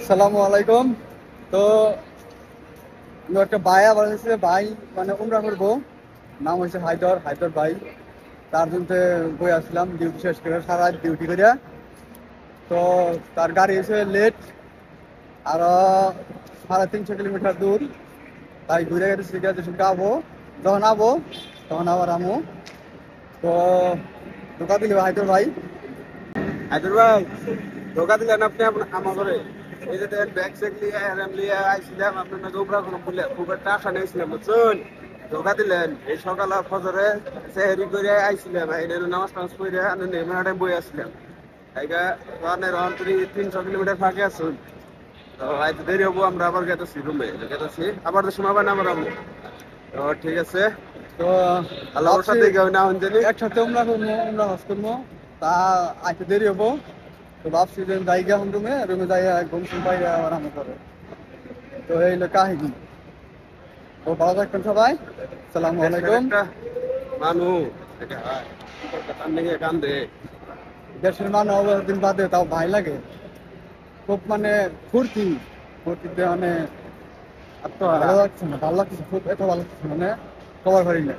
সালামু আলাইকুম। তো একটা ভাই আবার হচ্ছে ভাই মানে উমরা করবো। নাম হচ্ছে হায়দর হায়দর ভাই। তার জন্য বই আসলাম ডিউটি শেষ করে সারা ডিউটি করিয়া। তো তার গাড়ি এসে লেট আরো 350 কিলোমিটার দূর। তাই ঘুরে গেছে গ্রাজুয়েশন আবো, যখন আবো তখন আবার আমু। তো ঢোকা দিল হায়দর ভাই। হায়দর ভাই, ধোকা দিলেন আপনি আমাকে। এই যে দেখেন ব্যাগ চেক নিয়ে আরাম নিয়ে আইছিলাম আপনার নাকি উপরা কোনো বলে খুব একটা আশা নিয়েছিলাম বুঝছেন। ধোকা দিলেন। এই সকালে ফজরে সেহেরি করে আইছিলাম, এই নামাজ টামাজ পড়ে আমি নেমে বই আসছিলাম। এইটা রানের অন্তরি 300 কিলোমিটার ফাঁকে আসুন। তো হয়তো দেরি হবো, আমরা আবার গেতেছি রুমে গেতেছি, আবার তো সময় পাই না আমার আম্মু। তো ঠিক আছে, তো আল্লাহ ওর ভাবছি সাথে কেউ না হন জানি। একসাথে উমরা করবো, উমরা হজ করবো। তা আইতে দেরি হবো। তো ভাবছি যে জায়গা এখন রুমে রুমে যাই ঘুম শুন পাই আবার আমি করে। তো এই হলো কাহিনী। তো ভালো থাকবেন সবাই। সালামু দেশের আলাইকুম। একটা মানুষ, এটা হয় কান থেকে কান্দে। দেশের মানে দিন বাদে তাও ভাই লাগে খুব, মানে ফুর্তি ফুর্তিতে মানে আত্মহারা। ভালো লাগছে না, ভালো লাগছে খুব, এত ভালো লাগছে মানে খবর পারি না।